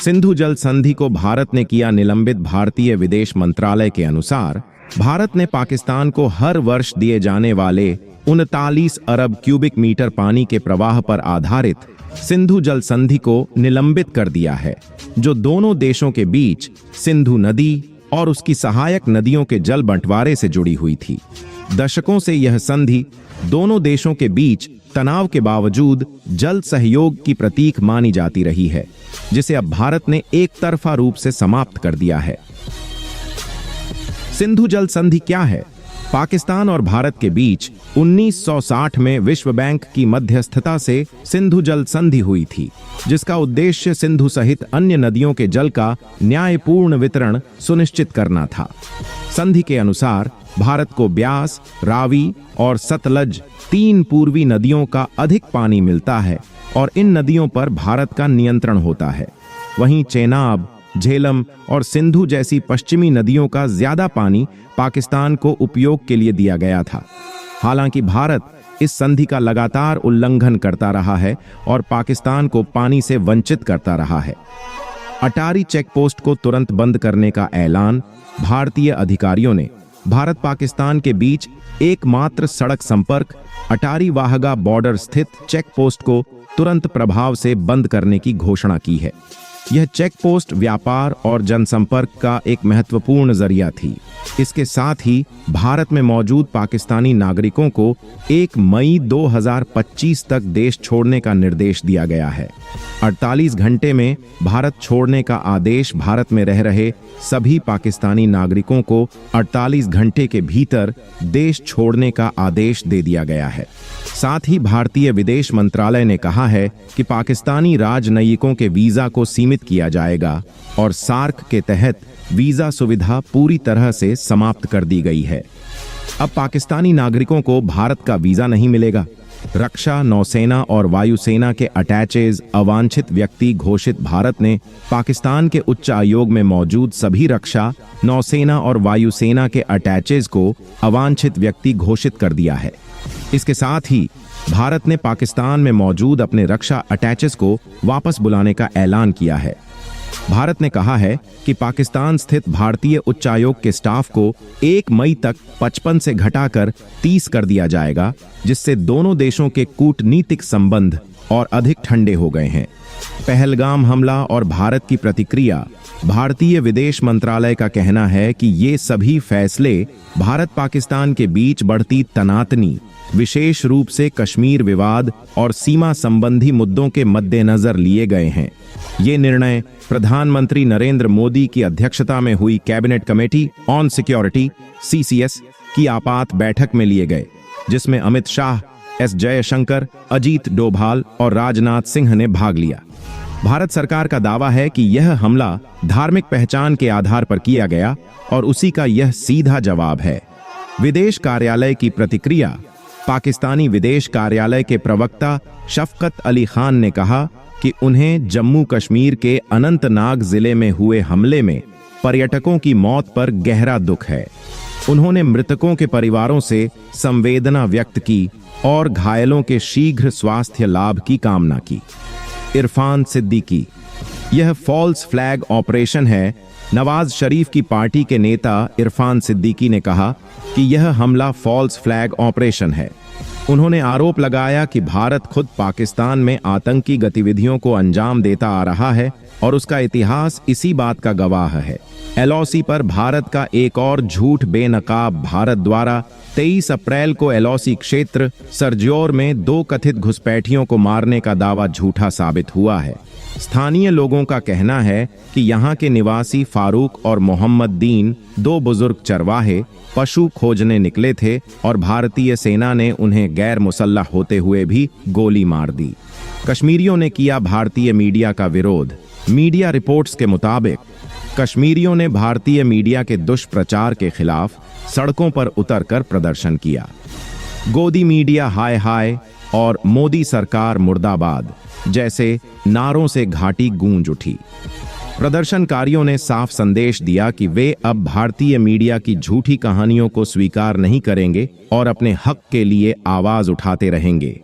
सिंधु जल संधि को भारत ने किया निलंबित। भारतीय विदेश मंत्रालय के अनुसार भारत ने पाकिस्तान को हर वर्ष दिए जाने वाले 39 अरब क्यूबिक मीटर पानी के प्रवाह पर आधारित सिंधु जल संधि को निलंबित कर दिया है, जो दोनों देशों के बीच सिंधु नदी और उसकी सहायक नदियों के जल बंटवारे से जुड़ी हुई थी। दशकों से यह संधि दोनों देशों के बीच तनाव के बावजूद जल सहयोग की प्रतीक मानी जाती रही है, जिसे अब भारत ने एक तरफा रूप से समाप्त कर दिया है। सिंधु जल संधि क्या है? पाकिस्तान और भारत के बीच 1960 में विश्व बैंक की मध्यस्थता से सिंधु जल संधि हुई थी, जिसका उद्देश्य सिंधु सहित अन्य नदियों के जल का न्यायपूर्ण वितरण सुनिश्चित करना था। संधि के अनुसार भारत को ब्यास, रावी और सतलज 3 पूर्वी नदियों का अधिक पानी मिलता है और इन नदियों पर भारत का नियंत्रण होता है। वहीं चेनाब, झेलम और सिंधु जैसी पश्चिमी नदियों का ज्यादा पानी पाकिस्तान को उपयोग के लिए दिया गया था। हालांकि भारत इस संधि का लगातार उल्लंघन करता रहा है और पाकिस्तान को पानी से वंचित करता रहा है। अटारी चेकपोस्ट को तुरंत बंद करने का ऐलान। भारतीय अधिकारियों ने भारत पाकिस्तान के बीच एकमात्र सड़क संपर्क अटारी वाहगा बॉर्डर स्थित चेकपोस्ट को तुरंत प्रभाव से बंद करने की घोषणा की है। यह चेकपोस्ट व्यापार और जनसंपर्क का एक महत्वपूर्ण जरिया थी। इसके साथ ही भारत में मौजूद पाकिस्तानी नागरिकों को 1 मई 2025 तक देश छोड़ने का निर्देश दिया गया है। 48 घंटे में भारत छोड़ने का आदेश भारत में रह रहे सभी पाकिस्तानी नागरिकों को 48 घंटे के भीतर देश छोड़ने का आदेश दे दिया गया है। साथ ही भारतीय विदेश मंत्रालय ने कहा है कि पाकिस्तानी राजनयिकों के वीजा को सीमित किया जाएगा और सार्क के तहत वीजा सुविधा पूरी तरह से समाप्त कर दी गई है। अब पाकिस्तानी नागरिकों को भारत का वीजा नहीं मिलेगा। रक्षा, नौसेना और वायुसेना के अटैचेज अवांछित व्यक्ति घोषित। भारत ने पाकिस्तान के उच्च आयोग में मौजूद सभी रक्षा, नौसेना और वायुसेना के अटैचेज को अवांछित व्यक्ति घोषित कर दिया है। इसके साथ ही भारत ने पाकिस्तान में मौजूद अपने रक्षा अटैचेज को वापस बुलाने का ऐलान किया है। भारत ने कहा है कि पाकिस्तान स्थित भारतीय उच्चायोग के स्टाफ को 1 मई तक 55 से घटाकर 30 कर दिया जाएगा, जिससे दोनों देशों के कूटनीतिक संबंध और अधिक ठंडे हो गए हैं। पहलगाम हमला और भारत की प्रतिक्रिया। भारतीय विदेश मंत्रालय का कहना है कि ये सभी फैसले भारत पाकिस्तान के बीच बढ़ती तनातनी, विशेष रूप से कश्मीर विवाद और सीमा संबंधी मुद्दों के मद्देनजर लिए गए हैं। ये निर्णय प्रधानमंत्री नरेंद्र मोदी की अध्यक्षता में हुई cabinet committee on security (CCS) की आपात बैठक में लिए गए, जिसमें अमित शाह, S जयशंकर, अजीत डोभाल और राजनाथ सिंह ने भाग लिया। भारत सरकार का दावा है कि यह हमला धार्मिक पहचान के आधार पर किया गया और उसी का यह सीधा जवाब है। विदेश कार्यालय की प्रतिक्रिया। पाकिस्तानी विदेश कार्यालय के प्रवक्ता शफकत अली खान ने कहा कि उन्हें जम्मू कश्मीर के अनंतनाग जिले में हुए हमले में पर्यटकों की मौत पर गहरा दुख है। उन्होंने मृतकों के परिवारों से संवेदना व्यक्त की और घायलों के शीघ्र स्वास्थ्य लाभ की कामना की। इरफान सिद्दीकी। यह फॉल्स फ्लैग ऑपरेशन है। नवाज शरीफ की पार्टी के नेता इरफान सिद्दीकी ने कहा कि यह हमला फॉल्स फ्लैग ऑपरेशन है। उन्होंने आरोप लगाया कि भारत खुद पाकिस्तान में आतंकी गतिविधियों को अंजाम देता आ रहा है और उसका इतिहास इसी बात का गवाह है। LOC पर भारत का एक और झूठ बेनकाब। भारत द्वारा 23 अप्रैल को LOC क्षेत्र सरज्योर में 2 कथित घुसपैठियों को मारने का दावा झूठा साबित हुआ है। स्थानीय लोगों का कहना है कि यहाँ के निवासी फारूक और मोहम्मद दीन 2 बुजुर्ग चरवाहे पशु खोजने निकले थे और भारतीय सेना ने उन्हें गैर मुसल्लह होते हुए भी गोली मार दी। कश्मीरियों ने किया भारतीय मीडिया का विरोध। मीडिया रिपोर्ट्स के मुताबिक कश्मीरियों ने भारतीय मीडिया के दुष्प्रचार के खिलाफ सड़कों पर उतरकर प्रदर्शन किया। गोदी मीडिया हाय हाय और मोदी सरकार मुर्दाबाद जैसे नारों से घाटी गूंज उठी। प्रदर्शनकारियों ने साफ संदेश दिया कि वे अब भारतीय मीडिया की झूठी कहानियों को स्वीकार नहीं करेंगे और अपने हक के लिए आवाज उठाते रहेंगे।